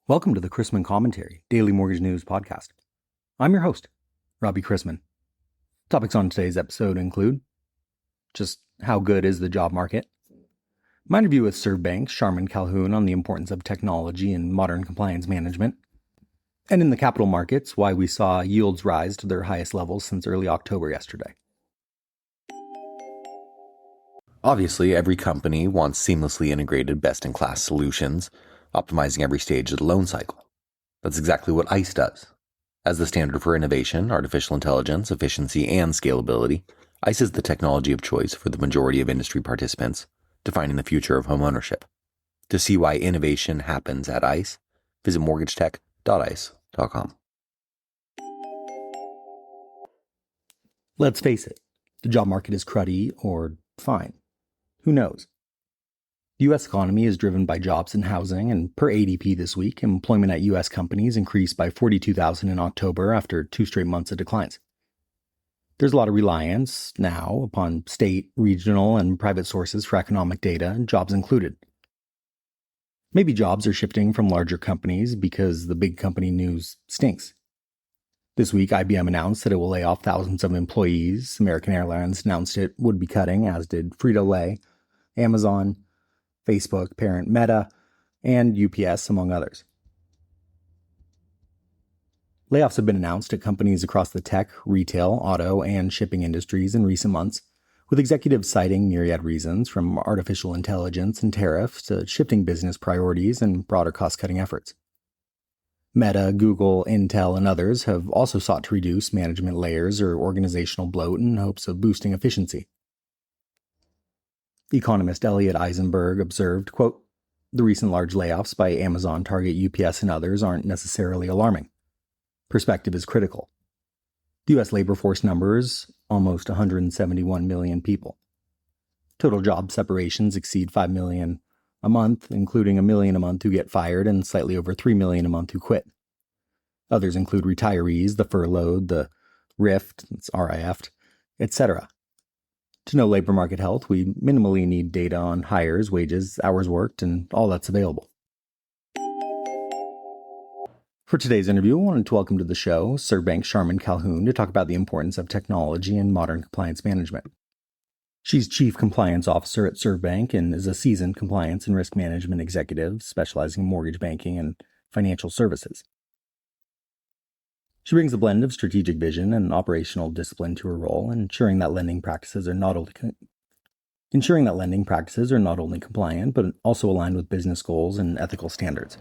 Welcome to the Chrisman Commentary, Daily Mortgage News Podcast. I'm your host, Robbie Chrisman. Topics on today's episode include just how good is the job market, my interview with Servbank's Sharmyn Calhoun on the importance of technology and modern compliance management, and in the capital markets, why we saw yields rise to their highest levels since early October yesterday. Obviously, every company wants seamlessly integrated best-in-class solutions, optimizing every stage of the loan cycle. That's exactly what ICE does. As the standard for innovation, artificial intelligence, efficiency, and scalability, ICE is the technology of choice for the majority of industry participants, defining the future of homeownership. To see why innovation happens at ICE, visit mortgagetech.ice.com. Let's face it, the job market is cruddy or fine. Who knows? The U.S. economy is driven by jobs and housing, and per ADP this week, employment at U.S. companies increased by 42,000 in October after 2 straight months of declines. There's a lot of reliance now upon state, regional, and private sources for economic data, jobs included. Maybe jobs are shifting from larger companies because the big company news stinks. This week, IBM announced that it will lay off thousands of employees. American Airlines announced it would be cutting, as did Frito-Lay, Amazon, Facebook parent Meta, and UPS, among others. Layoffs have been announced at companies across the tech, retail, auto, and shipping industries in recent months, with executives citing myriad reasons from artificial intelligence and tariffs to shifting business priorities and broader cost-cutting efforts. Meta, Google, Intel, and others have also sought to reduce management layers or organizational bloat in hopes of boosting efficiency. Economist Elliot Eisenberg observed, quote, "The recent large layoffs by Amazon, Target, UPS, and others aren't necessarily alarming. Perspective is critical. The U.S. labor force numbers almost 171 million people. Total job separations exceed 5 million a month, including 1 million a month who get fired and slightly over 3 million a month who quit. Others include retirees, the furloughed, the RIF'd, it's RIF'd, etc. To know labor market health, we minimally need data on hires, wages, hours worked, and all that's available." For today's interview, I wanted to welcome to the show Servbank's Sharmyn Calhoun to talk about the importance of technology and modern compliance management. She's Chief Compliance Officer at Servbank and is a seasoned compliance and risk management executive specializing in mortgage banking and financial services. She brings a blend of strategic vision and operational discipline to her role, ensuring that lending practices are not only compliant, but also aligned with business goals and ethical standards.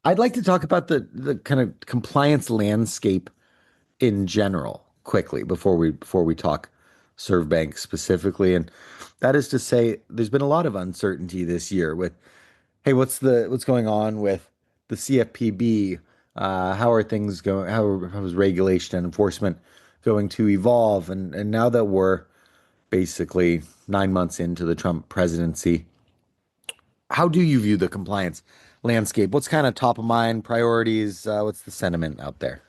I'd like to talk about the kind of compliance landscape in general quickly before we talk Servbank specifically, and that is to say, there's been a lot of uncertainty this year with, hey, what's going on with the CFPB? How are things going? How is regulation and enforcement going to evolve? And now that we're basically 9 months into the Trump presidency, how do you view the compliance landscape? What's kind of top of mind priorities? What's the sentiment out there?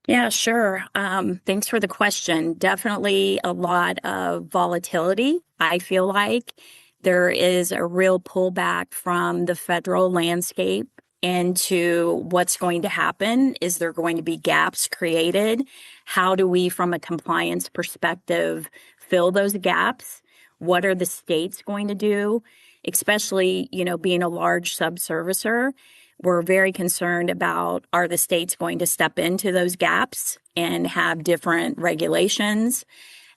Yeah, sure. Thanks for the question. Definitely a lot of volatility. I feel like there is a real pullback from the federal landscape into what's going to happen. Is there going to be gaps created? How do we, from a compliance perspective, fill those gaps? What are the states going to do? Especially, being a large subservicer, we're very concerned about, are the states going to step into those gaps and have different regulations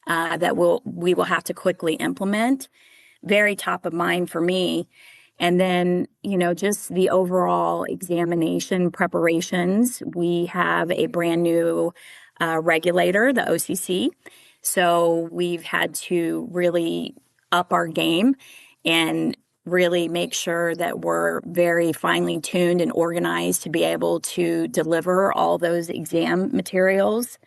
that we will have to quickly implement? Very top of mind for me. And then, just the overall examination preparations. We have a brand new regulator, the OCC. So we've had to really up our game and really make sure that we're very finely tuned and organized to be able to deliver all those exam materials.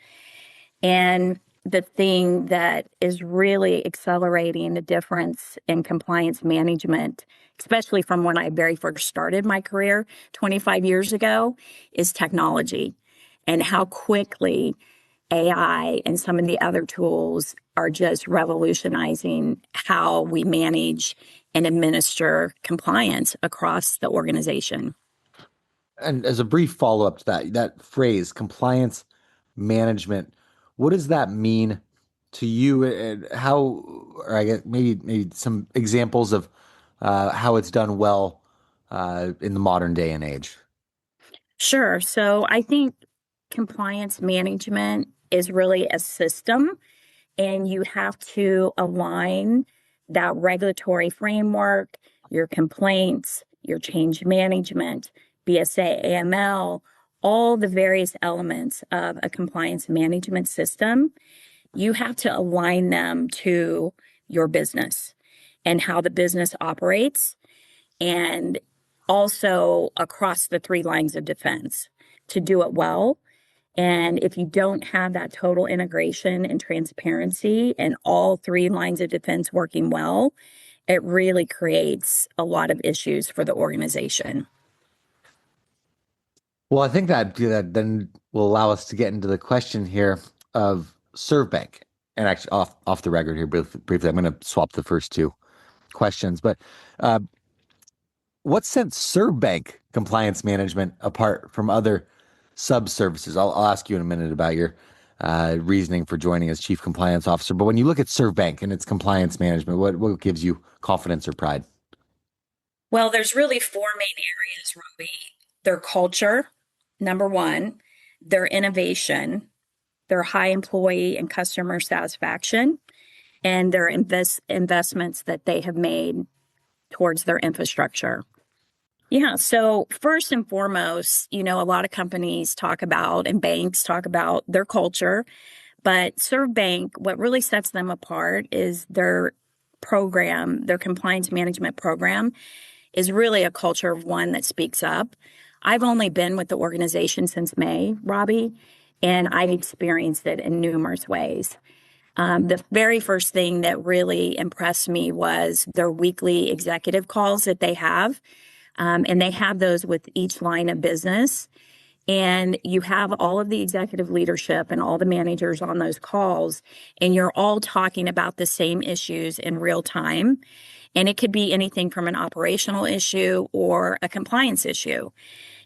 And the thing that is really accelerating the difference in compliance management, especially from when I very first started my career 25 years ago, is technology and how quickly AI and some of the other tools are just revolutionizing how we manage and administer compliance across the organization. And as a brief follow-up to that phrase, compliance management, what does that mean to you, and how, or I guess maybe some examples of how it's done well in the modern day and age? Sure. So I think compliance management is really a system, and you have to align that regulatory framework, your complaints, your change management, BSA, AML, all the various elements of a compliance management system. You have to align them to your business and how the business operates, and also across the three lines of defense to do it well. And if you don't have that total integration and transparency and all three lines of defense working well, it really creates a lot of issues for the organization. Well, I think that then will allow us to get into the question here of Servbank. And actually, off the record here, briefly, I'm going to swap the first two questions. But uh, what sets Servbank compliance management apart from other sub-services? I'll ask you in a minute about your reasoning for joining as Chief Compliance Officer. But when you look at Servbank and its compliance management, what gives you confidence or pride? Well, there's really four main areas, Robbie. Their culture, number one, their innovation, their high employee and customer satisfaction, and their investments that they have made towards their infrastructure. Yeah. So first and foremost, a lot of companies talk about and banks talk about their culture, but Servbank, what really sets them apart is their program, their compliance management program is really a culture of one that speaks up. I've only been with the organization since May, Robbie, and I've experienced it in numerous ways. The very first thing that really impressed me was their weekly executive calls that they have. And they have those with each line of business. And you have all of the executive leadership and all the managers on those calls, and you're all talking about the same issues in real time. And it could be anything from an operational issue or a compliance issue.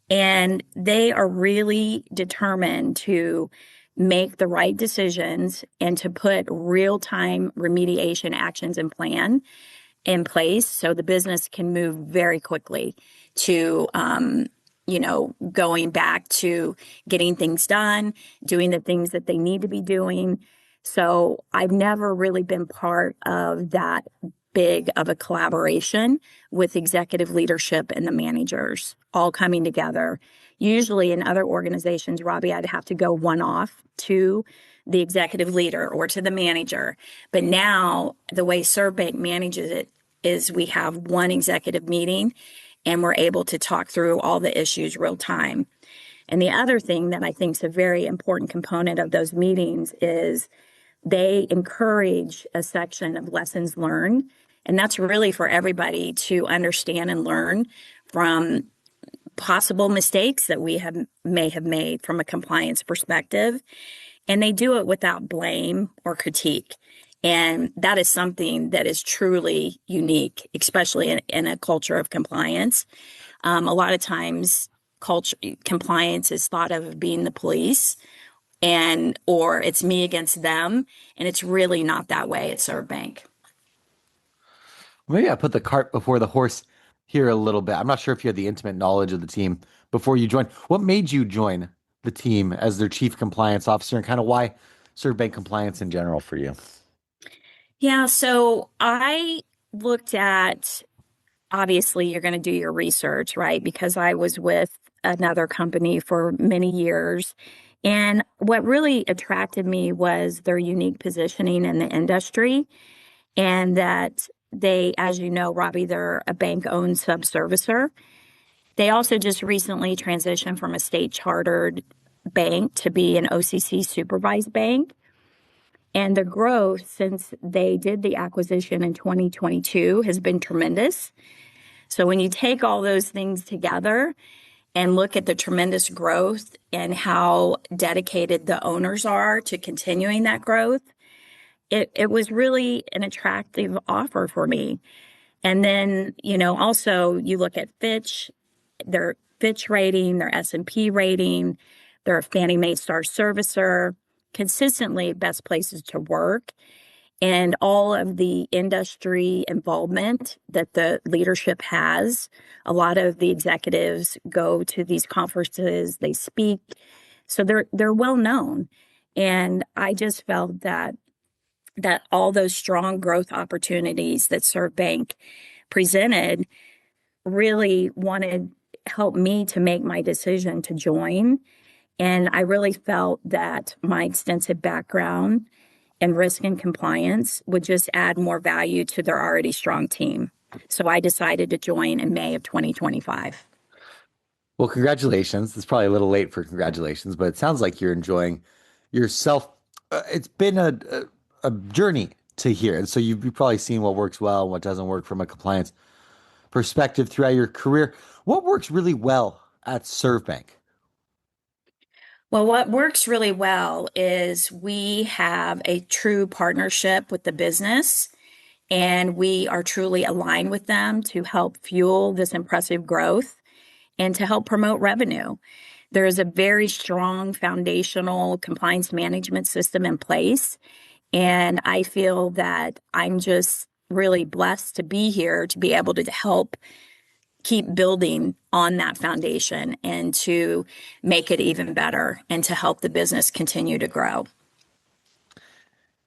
And they are really determined to make the right decisions and to put real-time remediation actions and plan in place so the business can move very quickly to going back to getting things done, doing the things that they need to be doing. So I've never really been part of that big of a collaboration with executive leadership and the managers all coming together. Usually in other organizations, Robbie, I'd have to go one off to the executive leader or to the manager. But now the way Servbank manages it is we have one executive meeting and we're able to talk through all the issues real time. And the other thing that I think is a very important component of those meetings is they encourage a section of lessons learned. And that's really for everybody to understand and learn from possible mistakes that we may have made from a compliance perspective. And they do it without blame or critique. And that is something that is truly unique, especially in a culture of compliance. A lot of times, compliance is thought of being the police, or it's me against them, and it's really not that way at Servbank. Maybe I put the cart before the horse here a little bit. I'm not sure if you had the intimate knowledge of the team before you joined. What made you join the team as their chief compliance officer, and kind of why Servbank compliance in general for you? Yeah, so I looked at, obviously, you're going to do your research, right? Because I was with another company for many years. And what really attracted me was their unique positioning in the industry, and that they, as you know, Robbie, they're a bank-owned sub-servicer. They also just recently transitioned from a state-chartered bank to be an OCC supervised bank. And the growth since they did the acquisition in 2022 has been tremendous. So when you take all those things together and look at the tremendous growth and how dedicated the owners are to continuing that growth, it was really an attractive offer for me. And then, also you look at Fitch Fitch rating, their S&P rating, their Fannie Mae Star Servicer, consistently best places to work, and all of the industry involvement that the leadership has. A lot of the executives go to these conferences, they speak, so they're well known. And I just felt that all those strong growth opportunities that Servbank presented really wanted help me to make my decision to join. And I really felt that my extensive background in risk and compliance would just add more value to their already strong team. So I decided to join in May of 2025. Well, congratulations. It's probably a little late for congratulations, but it sounds like you're enjoying yourself. It's been a journey to here. And so you've probably seen what works well and what doesn't work from a compliance perspective throughout your career. What works really well at Servbank? Well, what works really well is we have a true partnership with the business, and we are truly aligned with them to help fuel this impressive growth and to help promote revenue. There is a very strong foundational compliance management system in place, and I feel that I'm just really blessed to be here to be able to help keep building on that foundation and to make it even better and to help the business continue to grow.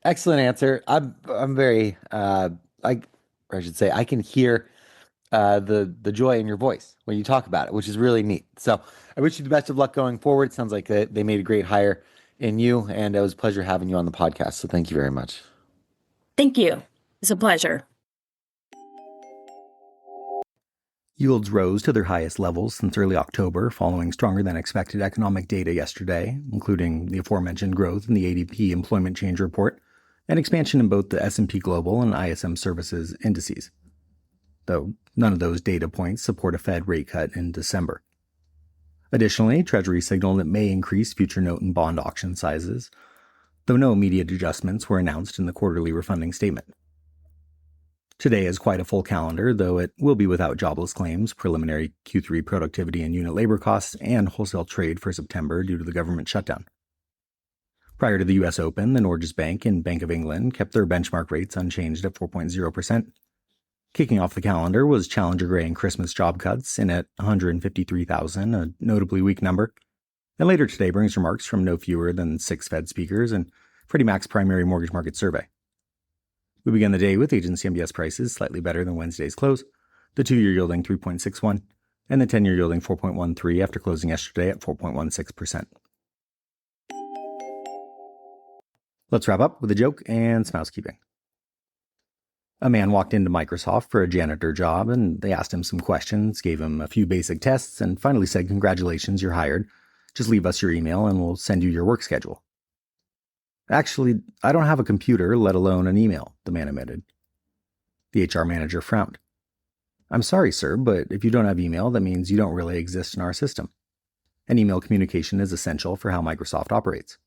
Excellent answer. I'm very I should say I can hear the joy in your voice when you talk about it, which is really neat. So I wish you the best of luck going forward. Sounds like they made a great hire in you, and it was a pleasure having you on the podcast. So thank you very much. Thank you. It's a pleasure. Yields rose to their highest levels since early October following stronger than expected economic data yesterday, including the aforementioned growth in the ADP employment change report and expansion in both the S&P Global and ISM Services indices, though none of those data points support a Fed rate cut in December. Additionally, Treasury signaled it may increase future note and bond auction sizes, though no immediate adjustments were announced in the quarterly refunding statement. Today is quite a full calendar, though it will be without jobless claims, preliminary Q3 productivity and unit labor costs, and wholesale trade for September due to the government shutdown. Prior to the U.S. Open, the Norges Bank and Bank of England kept their benchmark rates unchanged at 4.0%. Kicking off the calendar was Challenger Gray and Christmas job cuts in at 153,000, a notably weak number. And later today brings remarks from no fewer than 6 Fed speakers and Freddie Mac's primary mortgage market survey. We begin the day with agency MBS prices slightly better than Wednesday's close, the 2-year yielding 3.61, and the 10-year yielding 4.13 after closing yesterday at 4.16%. Let's wrap up with a joke and some housekeeping. A man walked into Microsoft for a janitor job, and they asked him some questions, gave him a few basic tests, and finally said, "Congratulations, you're hired. Just leave us your email and we'll send you your work schedule." "Actually, I don't have a computer, let alone an email," the man admitted. The HR manager frowned. "I'm sorry, sir, but if you don't have email, that means you don't really exist in our system. And email communication is essential for how Microsoft operates."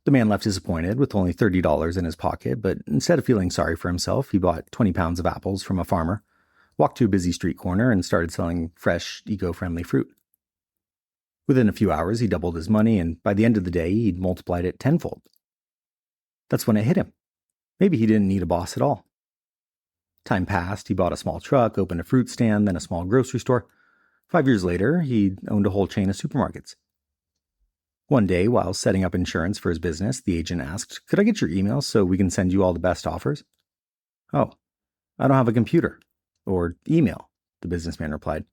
The man left disappointed with only $30 in his pocket, but instead of feeling sorry for himself, he bought 20 pounds of apples from a farmer, walked to a busy street corner, and started selling fresh, eco-friendly fruit. Within a few hours, he doubled his money, and by the end of the day, he'd multiplied it tenfold. That's when it hit him. Maybe he didn't need a boss at all. Time passed, he bought a small truck, opened a fruit stand, then a small grocery store. 5 years later, he owned a whole chain of supermarkets. One day, while setting up insurance for his business, the agent asked, "Could I get your email so we can send you all the best offers?" "Oh, I don't have a computer." "Or email," the businessman replied.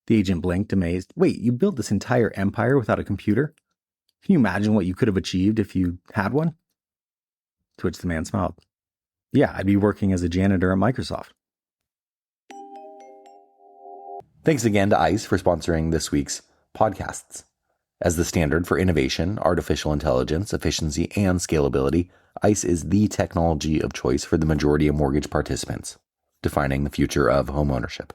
The agent blinked, amazed. "Wait, you built this entire empire without a computer? Can you imagine what you could have achieved if you had one?" To which the man smiled. "Yeah, I'd be working as a janitor at Microsoft." Thanks again to ICE for sponsoring this week's podcasts. As the standard for innovation, artificial intelligence, efficiency, and scalability, ICE is the technology of choice for the majority of mortgage participants, defining the future of homeownership.